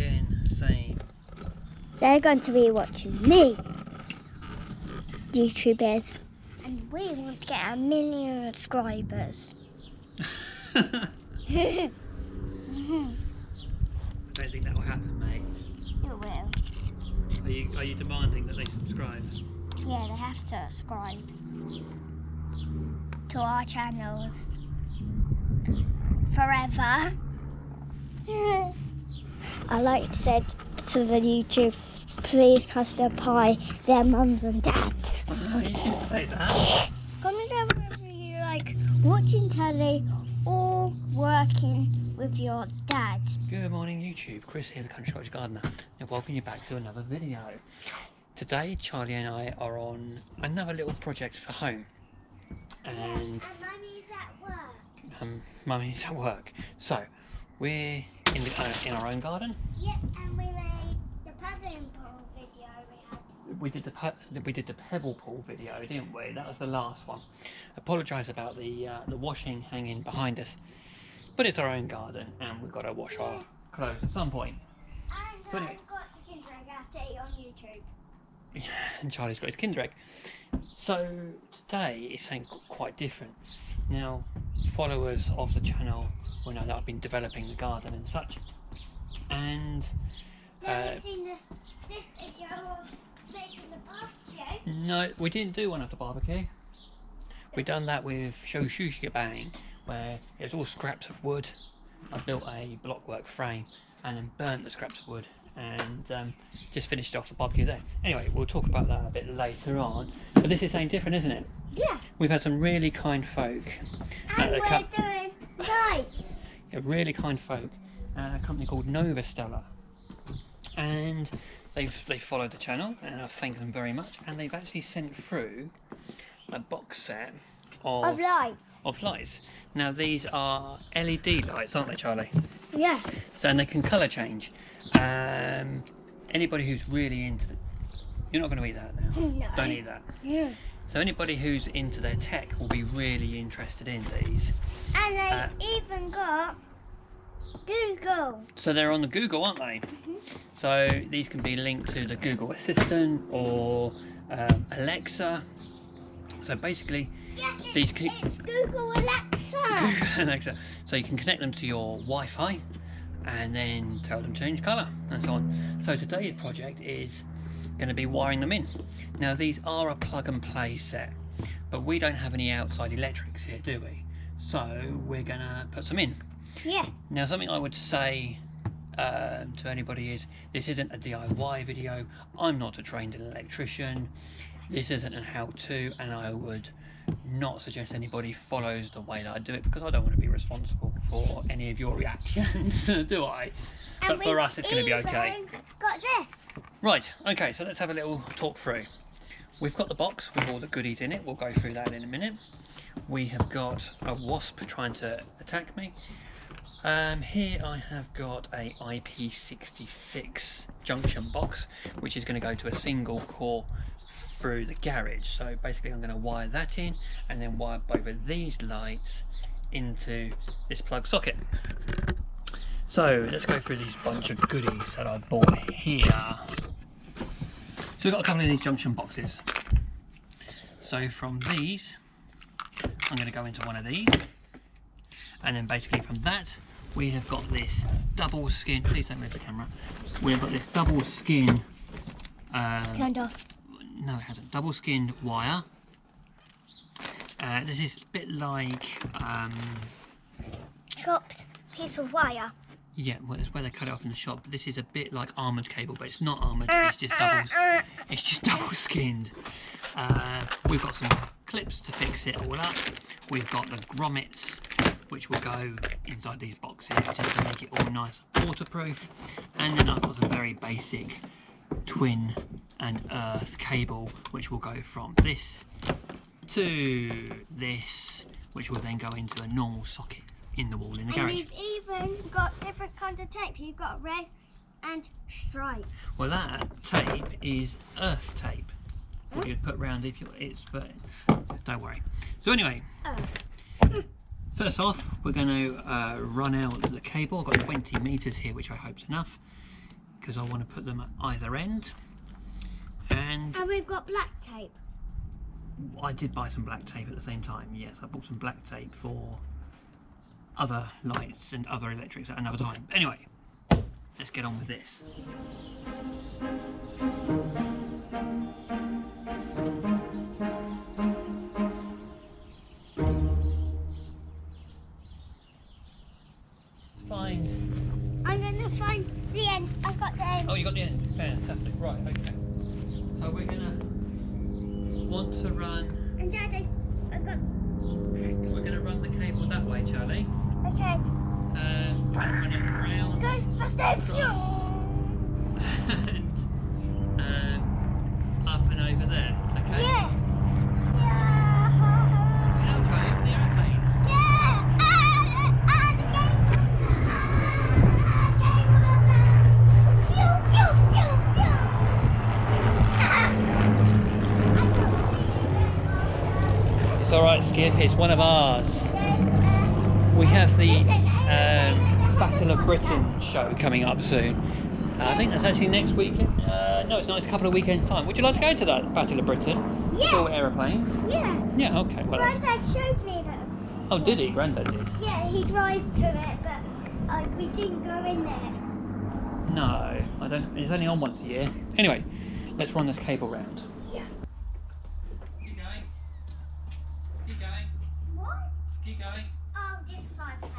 again, same. They're going to be watching me, YouTubers. And we want to get 1 million subscribers. I don't think that will happen, mate. It will. Are you demanding that they subscribe? Yeah, they have to subscribe to our channels forever. I like to say to the YouTube, please custard pie their mums and dads. No, you shouldn't say that. Comment down whether you like watching telly or working with your dad. Good morning, YouTube. Chris here, the Country Cottage Gardener, and welcome you back to another video. Today, Charlie and I are on another little project for home. And Mummy's at work. Mummy's at work. So, we're in our own garden. Yep, and we made the puzzling pool video We did the pebble pool video, didn't we? That was the last one. Apologise about the washing hanging behind us, but it's our own garden, and we've got to wash our clothes at some point. And So anyway. I've got the Kinder Egg I have to eat on YouTube. And Charlie's got his Kinder Egg. So today is something quite different. Now, followers of the channel will know that I've been developing the garden and such. And Have you seen this video of making the barbecue? no, we didn't do one of the barbecue. We done that with Shoshusha Bang, where it was all scraps of wood. I built a blockwork frame and then burnt the scraps of wood and just finished off the barbecue there. Anyway, we'll talk about that a bit later on. But this is something different, isn't it? Yeah. We've had some really kind folk. And we're doing lights. Yeah, really kind folk at a company called Novostella. And they've followed the channel, and I thank them very much. And they've actually sent through a box set of lights. Now these are LED lights, aren't they, Charlie? Yeah. So, and they can colour change. Anybody who's really into you're not going to eat that now. No. Don't eat that. Yeah. So anybody who's into their tech will be really interested in these. And they even got Google. So they're on the Google, aren't they? Mm-hmm. So these can be linked to the Google Assistant or Alexa. So basically, Yes, these it's Google Alexa. Alexa. So you can connect them to your Wi-Fi and then tell them to change colour and so on. So today's project is going to be wiring them in. Now these are a plug and play set, but we don't have any outside electrics here, do we? So we're going to put some in. Yeah. Now something I would say to anybody is this isn't a DIY video. I'm not a trained electrician. This isn't a how-to, and I would not suggest anybody follows the way that I do it, because I don't want to be responsible for any of your reactions, do I? But for us it's going to be okay. Got this. Right, okay, so let's have a little talk through. We've got the box with all the goodies in it. We'll go through that in a minute. We have got a wasp trying to attack me. Here I have got a IP66 junction box, which is going to go to a single core through the garage. So basically I'm going to wire that in and then wire both of these lights into this plug socket. So let's go through these bunch of goodies that I bought here. So we've got a couple of these junction boxes. So from these I'm going to go into one of these, and then basically from that we have got this double skin, please don't move the camera, we've got this double skin Turned off. no it hasn't, double skinned wire. This is a bit like Chopped piece of wire. yeah, well, it's where they cut it off in the shop, but this is a bit like armoured cable, but it's not armoured, it's just double skinned. We've got some clips to fix it all up. We've got the grommets, which will go inside these boxes just to make it all nice and waterproof. And then I've got some very basic twin and earth cable, which will go from this to this, which will then go into a normal socket in the wall in the garage. And you've even got different kinds of tape. You've got red and stripes. Well, that tape is earth tape that you'd put round if it's, but don't worry. So anyway, first off, we're going to run out the cable. I've got 20 meters here, which I hope's enough. because I want to put them at either end. And we've got black tape. I did buy some black tape at the same time. Yes, I bought some black tape for other lights and other electrics at another time. Anyway, let's get on with this. I'm going to find the end. I've got the end. Oh, you got the end. Fantastic. Right, okay. So we're going to want to run... And Daddy, I've got... We're going to run the cable that way, Charlie. Okay. Run it around. Go faster. And up and over there. Okay? Yeah. Now, Charlie, over the aeroplanes. It's alright, Skip, it's one of ours. We have the Battle of Britain show coming up soon. I think that's actually next weekend. No, it's not, it's a couple of weekends' time. Would you like to go to that Battle of Britain? Yeah. It's all aeroplanes? Yeah. Yeah, okay. Well, Granddad showed me that. oh, did he? Granddad did? Yeah, he drove to it, but we didn't go in there. No, I don't. It's only on once a year. Anyway, let's run this cable round. Yeah. Keep going. Keep going. What? Keep going. Oh, this 5 pounds.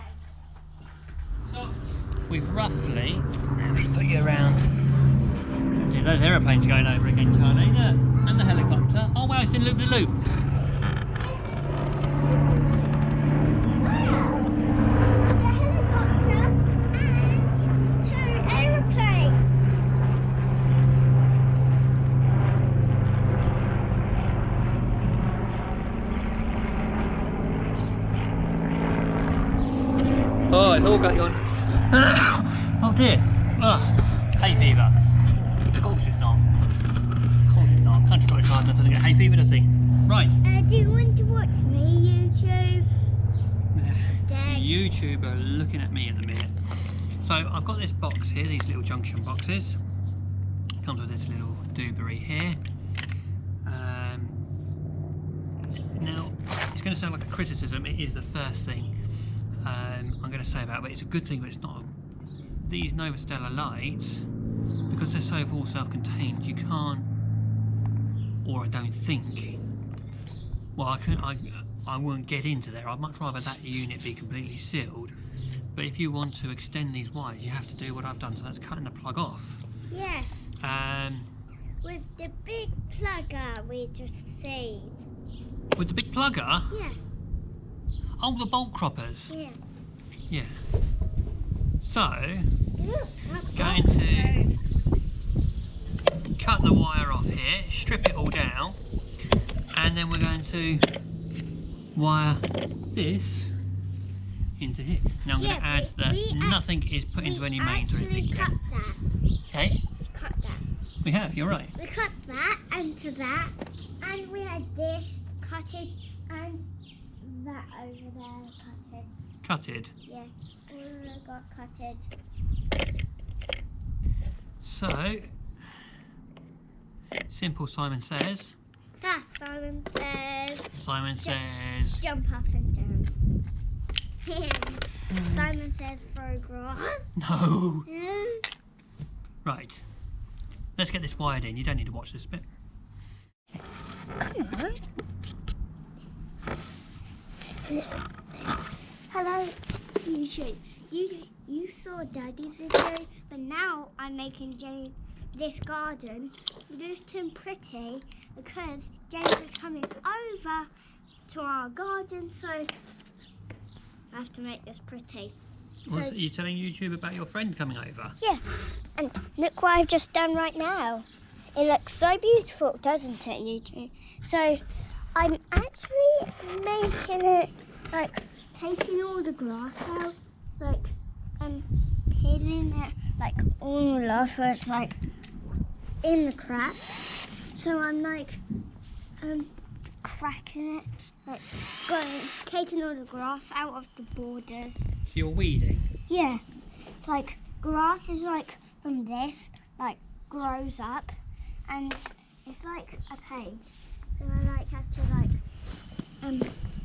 Stop. We've roughly, let me put you around. See those aeroplanes going over again, Charlie, look. And the helicopter. Oh wow, it's in loop-de-loop. The helicopter and 2 aeroplanes. Oh, it's all got you on. Oh dear. Oh, hay fever. Of course it's not. Of course it's not. Country got hard not to get hay fever, does he? Right. Do you want to watch me, YouTube? YouTube are looking at me at the minute. So I've got this box here, these little junction boxes. Comes with this little doobery here. Now, it's going to sound like a criticism. It is the first thing I'm going to say about it, but it's a good thing, but it's not. These Novostella lights, because they're so all self-contained, you can't, or I don't think, well, I won't get into there. I'd much rather that unit be completely sealed, but if you want to extend these wires, you have to do what I've done, so that's cutting the plug off. Yeah. With the big plugger we just saved. With the big plugger? Yeah. Oh, the bolt croppers. Yeah. Yeah. So, Look, going to cut the wire off here, strip it all down, and then we're going to wire this into here. Now I'm going to add that nothing is put into any mains or anything. We cut that. Okay? We cut that. We have, you're right. We cut that into that, and we had this cutted, and that over there cutted. Cutted. Yeah, all got cutted. So, simple Simon says. That Simon says. Simon says. Jump up and down. Simon says throw grass. No. Yeah. Right. Let's get this wired in. You don't need to watch this bit. Come on. Hello, YouTube. You saw Daddy's video, but now I'm making James this garden loose and pretty because James is coming over to our garden, so I have to make this pretty. Are you telling YouTube about your friend coming over? Yeah, and look what I've just done right now. It looks so beautiful, doesn't it, YouTube? So I'm actually making it, like, taking all the grass out, like, and peeling it, like, all off, so it's, like, in the cracks. So I'm, like, cracking it, like, taking all the grass out of the borders. So you're weeding? Yeah, like, grass is, like, from this like grows up, and it's like a pain. So I like have to like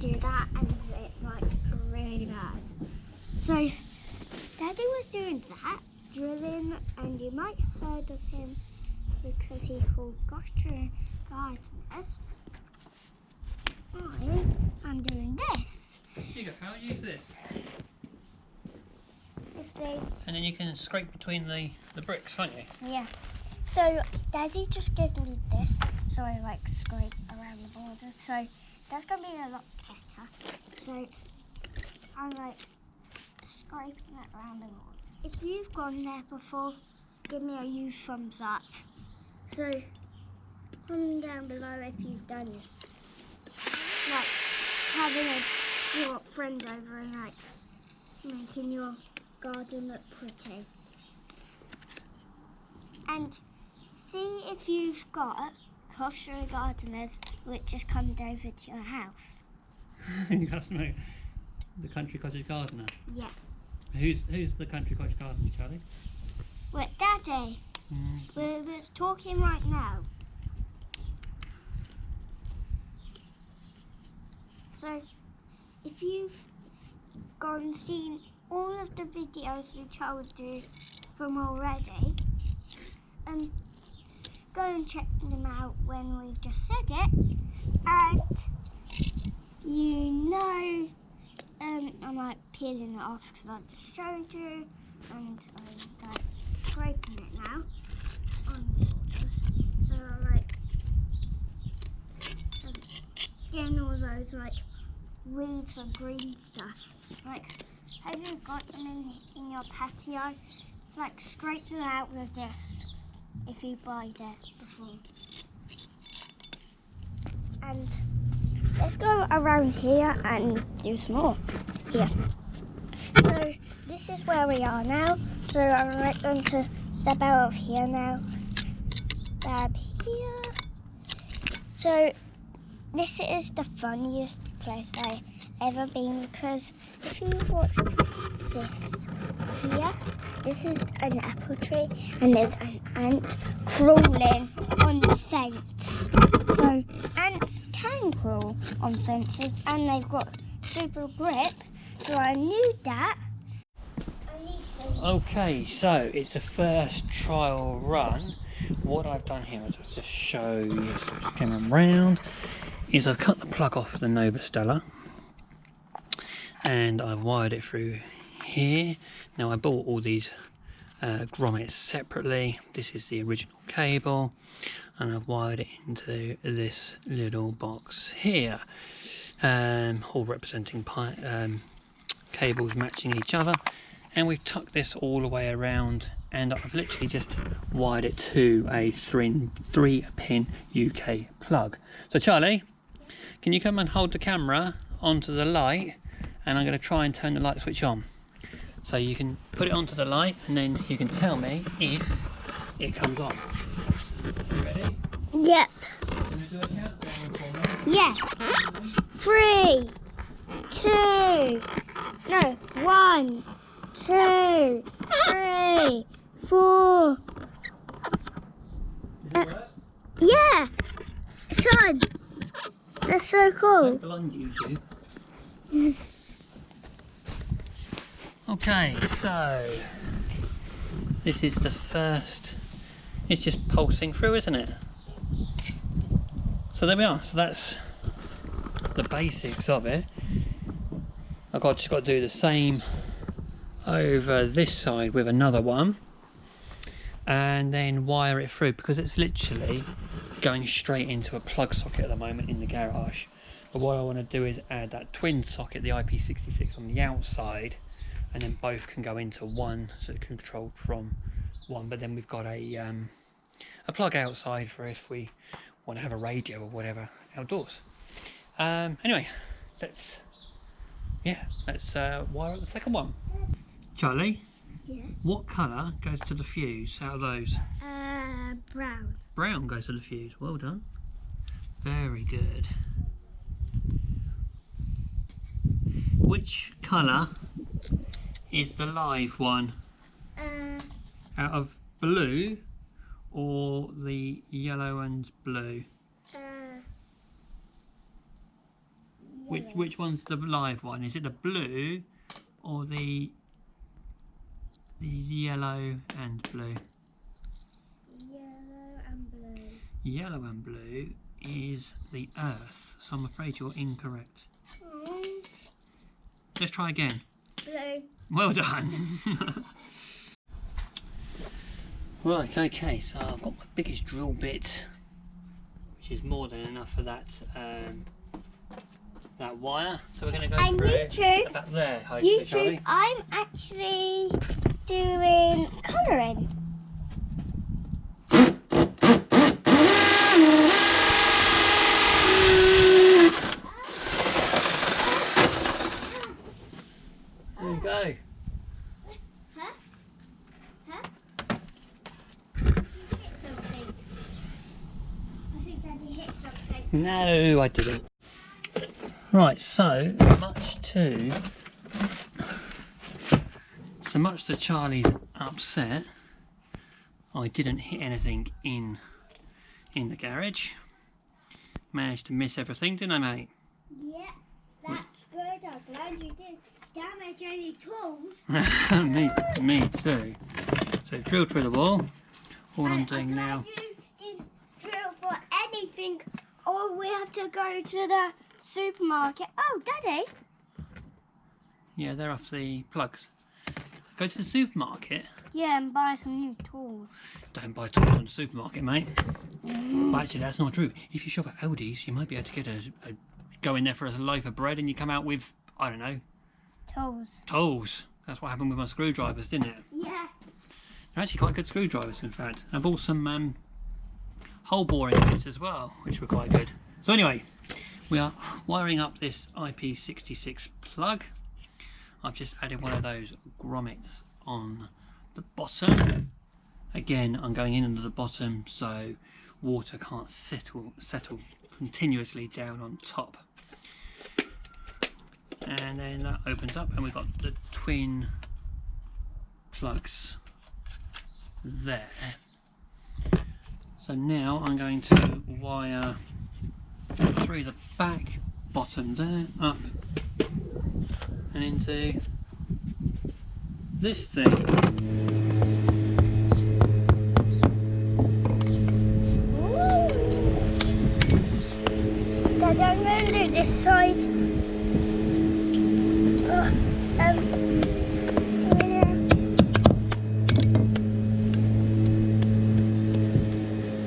do that, and it's like really bad. So Daddy was doing that, drilling, and you might have heard of him because he's called Gotcha Gardeners. I'm doing this. Here you go, I'll use this. And then you can scrape between the bricks, can't you? Yeah. So Daddy just gave me this, so I like scrape around the border. So that's gonna be a lot better. So I'm like scraping it around the border. If you've gone there before, give me a huge thumbs up. So comment down below if you've done this. Like having your friend over and like making your garden look pretty. And see if you've got Gotcha Gardeners which just comes over to your house. You have to make the country cottage gardener. Yeah. Who's the country cottage gardener, Charlie? Well, Daddy. We're talking right now. So, if you've gone seen all of the videos we told you from already, go and check them out when we've just said it, and you know, I'm like peeling it off because I just showed you, and I'm like scraping it now on the borders. So I'm like getting all those like weeds and green stuff. Like, have you got them in your patio? It's like scrape them out with this if you buy that before. And let's go around here and do some more here. So this is where we are now. So I'm like going to step out of here now. Stab here. So this is the funniest place I've ever been, because if you watched this here, this is an apple tree and there's an ant crawling on the fence. So ants can crawl on fences and they've got super grip, so I knew that. Okay, so it's a first trial run. What I've done here is I'll just show you, so just coming round, is I've cut the plug off the Novostella and I've wired it through here. Now I bought all these grommets separately. This is the original cable and I've wired it into this little box here, all representing cables matching each other, and we've tucked this all the way around, and I've literally just wired it to a 3-pin UK plug. So Charlie, can you come and hold the camera onto the light, and I'm going to try and turn the light switch on. So you can put it onto the light and then you can tell me if it comes on. You ready? Yep. Can you do a countdown for me? Yeah. 3, 2, no, 1, 2, 3, 4. Does it work? Yeah, it's on. That's so cool. Don't blind you two. Okay, so this is the first. It's just pulsing through, isn't it? So there we are. So that's the basics of it. I've just got to do the same over this side with another one, and then wire it through, because it's literally going straight into a plug socket at the moment in the garage. But what I want to do is add that twin socket, the IP66, on the outside, and then both can go into one, so it can control from one. But then we've got a plug outside for if we want to have a radio or whatever outdoors. Anyway, let's wire up the second one. Charlie, Yeah. what colour goes to the fuse out of those? Brown. Brown goes to the fuse. Well done. Very good. Which colour is the live one? Out of blue or the yellow and blue? Which one's the live one? Is it the blue or the yellow and blue? Yellow and blue. Yellow and blue is the earth, so I'm afraid you're incorrect. Let's try again. Blue. Well done. Right, okay, so I've got my biggest drill bit, which is more than enough for that that wire. So we're going to go and through YouTube, about there, hopefully, Charlie. I'm actually doing colouring. There you go. Huh? I think Daddy hit something. No, I didn't. Right, so much to Charlie's upset, I didn't hit anything in the garage. Managed to miss everything, didn't I, mate? Yeah, that's good. I'm glad you didn't damage any tools. me too. So drilled through the wall. All I'm doing now. You didn't drill for anything, or we have to go to the supermarket. Oh, Daddy. Yeah, they're off the plugs. Go to the supermarket. Yeah, and buy some new tools. Don't buy tools from the supermarket, mate. But actually, that's not true. If you shop at Aldi's, you might be able to get go in there for a loaf of bread, and you come out with, I don't know, tools. That's what happened with my screwdrivers, didn't it? Yeah. They're actually quite good screwdrivers, in fact. I bought some hole boring bits as well, which were quite good. So anyway, we are wiring up this IP66 plug. I've just added one of those grommets on the bottom. Again, I'm going in under the bottom so water can't settle continuously down on top. And then that opens up and we've got the twin plugs there. So now I'm going to wire through the back bottom there, up and into this thing. Dad, I'm going to do this side.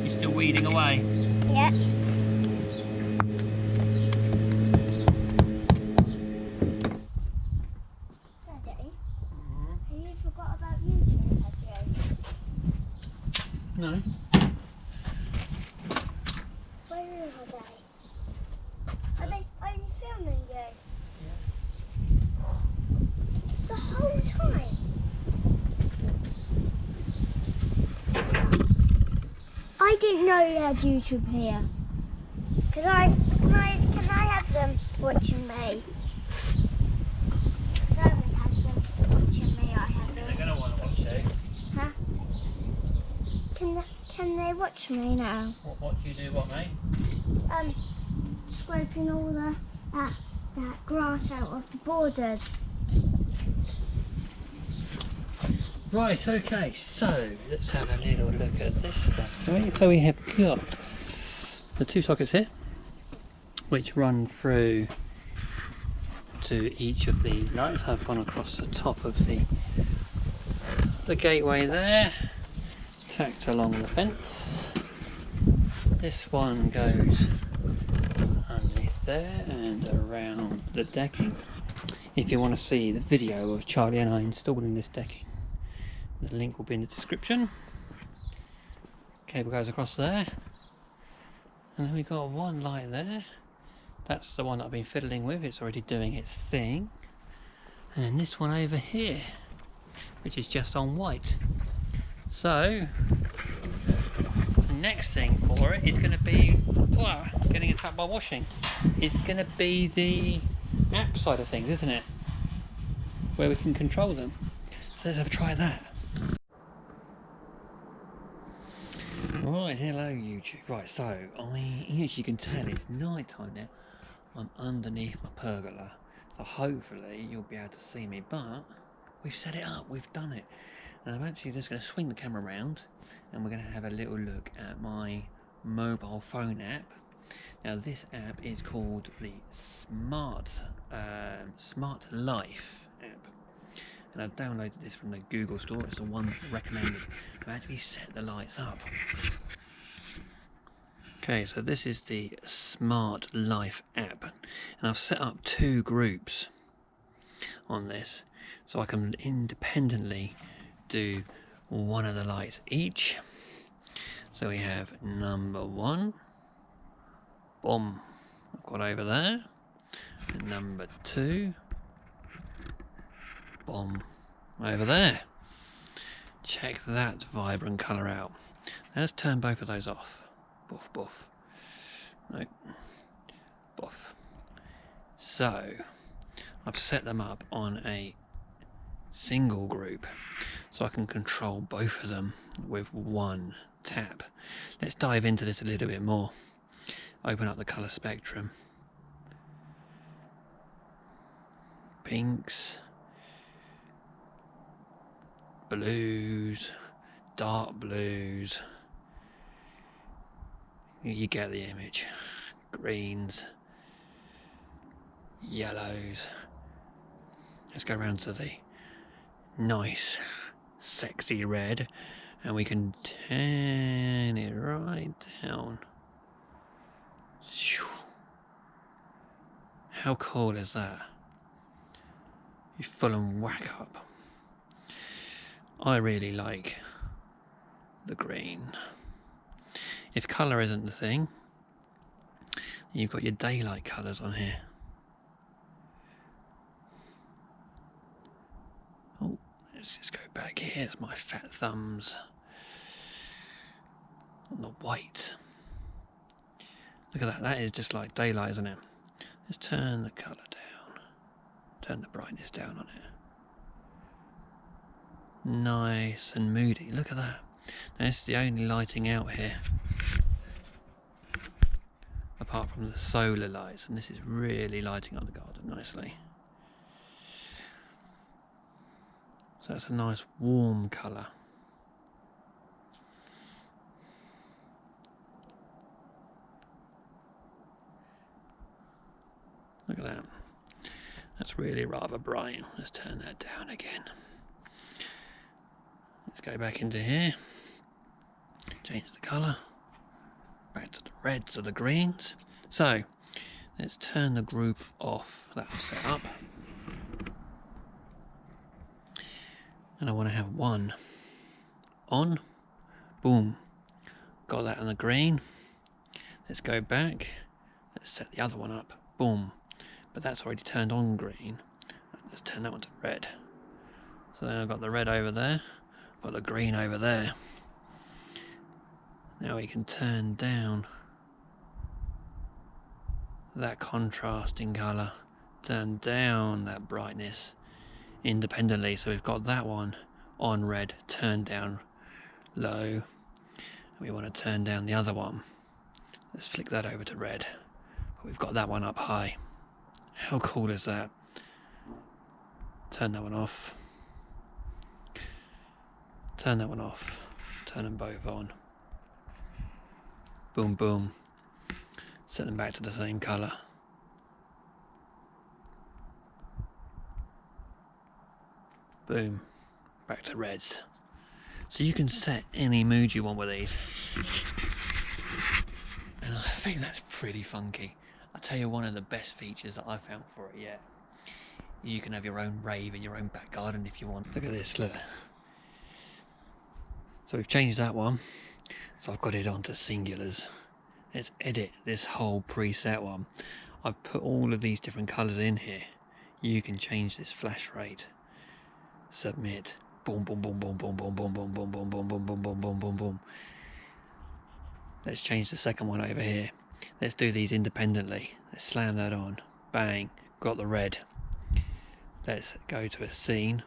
You're still weeding away? Yeah. Daddy, have you forgot about YouTube, have you? No. Where are they? Are you filming you? Yeah. The whole time? I didn't know you had YouTube here. Can I have them watching me? Because I haven't had them watching me. I have They're them. going to want to watch you. Huh? Can they watch me now? What do you do, what, mate? Scraping all that grass out of the borders. Right, okay, so let's have a little look at this stuff. Right, so we have got the two sockets here, which run through to each of the lights. I've gone across the top of the gateway there, tacked along the fence. This one goes underneath there and around the decking. If you want to see the video of Charlie and I installing this decking, the link will be in the description. Cable goes across there, and then we've got one light there. That's the one that I've been fiddling with, it's already doing its thing. And then this one over here, which is just on white. So the next thing for it is going to be getting attacked by washing. It's going to be the app side of things, isn't it? Where we can control them. So let's have a try of that. Hello YouTube. Right, so as you can tell, it's night time now. I'm underneath my pergola, so hopefully you'll be able to see me, but we've set it up, we've done it. And I'm actually just going to swing the camera around and we're going to have a little look at my mobile phone app. Now this app is called the Smart Life app. And I've downloaded this from the Google store. It's the one recommended. I've actually set the lights up. Okay, so this is the Smart Life app, and I've set up 2 groups on this, so I can independently do one of the lights each. So we have number 1, boom, I've got over there, and number 2, boom, over there. Check that vibrant colour out. Now let's turn both of those off. Buff, buff. No. Buff. So, I've set them up on a single group, so I can control both of them with one tap. Let's dive into this a little bit more. Open up the colour spectrum. Pinks, blues, dark blues. You get the image. Greens, yellows. Let's go around to the nice, sexy red, and we can turn it right down. How cool is that? You full and whack up. I really like the green. If colour isn't the thing, you've got your daylight colours on here. Oh, let's just go back here. It's my fat thumbs on the white. Look at that. That is just like daylight, isn't it? Let's turn the colour down. Turn the brightness down on it. Nice and moody. Look at that. Now, this is the only lighting out here, apart from the solar lights, and this is really lighting up the garden nicely. So that's a nice warm colour. Look at that. That's really rather bright. Let's turn that down again. Let's go back into here. Change the colour. Back to the reds or the greens. So let's turn the group off. That's set up. And I want to have one on. Boom. Got that on the green. Let's go back. Let's set the other one up. Boom. But that's already turned on green. Let's turn that one to red. So then I've got the red over there. Got the green over there. Now we can turn down that contrasting colour. Turn down that brightness independently. So we've got that one on red, turned down low. We want to turn down the other one. Let's flick that over to red. But we've got that one up high. How cool is that? Turn that one off. Turn that one off. Turn them both on. Boom, boom. Set them back to the same colour. Boom. Back to reds. So you can set any mood you want with these. And I think that's pretty funky. I'll tell you one of the best features that I've found for it yet. You can have your own rave in your own back garden if you want. Look at this, look. So we've changed that one. So I've got it onto singulars. Let's edit this whole preset one. I've put all of these different colours in here. You can change this flash rate. Submit. Boom, boom, boom, boom, boom, boom, boom, boom, boom, boom, boom, boom, boom, boom, boom, boom, boom. Let's change the second one over here. Let's do these independently. Let's slam that on. Bang. Got the red. Let's go to a scene.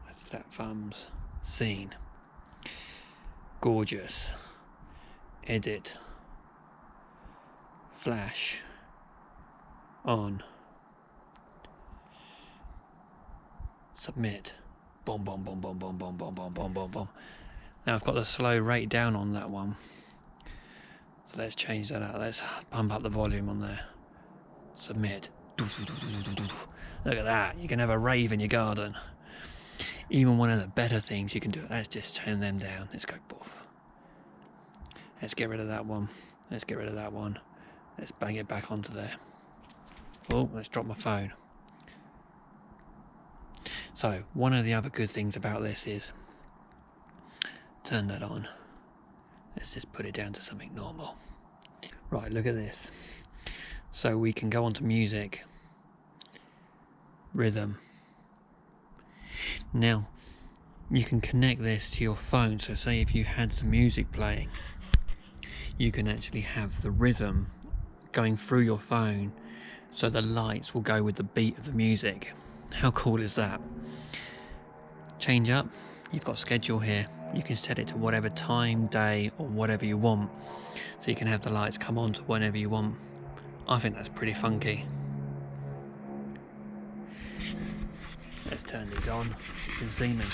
That's that thumbs. Scene. Gorgeous. Edit. Flash. On. Submit. Boom, boom, boom, boom, boom, boom, boom, boom, boom, boom, boom. Now I've got the slow rate down on that one. So let's change that out. Let's pump up the volume on there. Submit. Look at that. You can have a rave in your garden. Even one of the better things you can do. Let's just turn them down. Let's go boof. Let's get rid of that one. Let's get rid of that one. Let's bang it back onto there. Oh, let's drop my phone. So, one of the other good things about this is, turn that on. Let's just put it down to something normal. Right, look at this. So we can go on to music, rhythm. Now, you can connect this to your phone. So say if you had some music playing, you can actually have the rhythm going through your phone, so the lights will go with the beat of the music. How cool is that? Change up, you've got schedule here. You can set it to whatever time, day, or whatever you want. So you can have the lights come on to whenever you want. I think that's pretty funky. Let's turn these on so you can see me.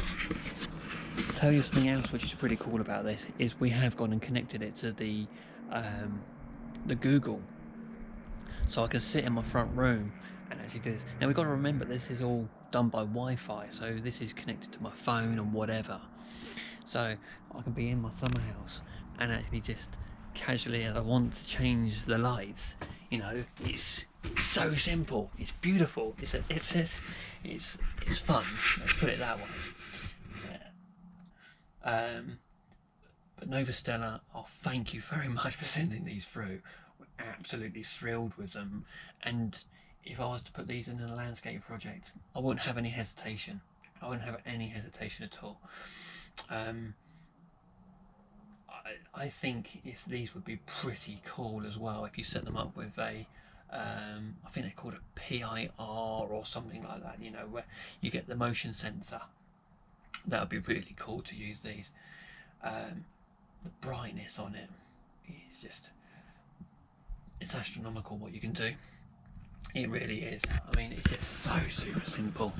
I'll tell you something else which is pretty cool about this is we have gone and connected it to the Google. So I can sit in my front room and actually do this. Now we've got to remember this is all done by Wi-Fi, so this is connected to my phone and whatever. So I can be in my summer house and actually just casually, as I want, to change the lights. You know, it's so simple. It's beautiful. It's fun. Let's put it that way. Yeah. But Novostella, oh, thank you very much for sending these through. We're absolutely thrilled with them. And if I was to put these in a landscape project, I wouldn't have any hesitation. I wouldn't have any hesitation at all. I think if these would be pretty cool as well if you set them up with a I think they're called a PIR or something like that, you know, where you get the motion sensor. That would be really cool to use these. The brightness on it is just, it's astronomical what you can do. It really is. I mean, it's just so super simple.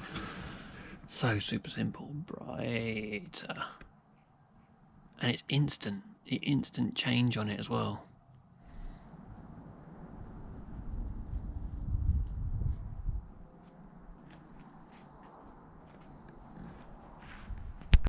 So super simple. Brighter. And it's instant change on it as well.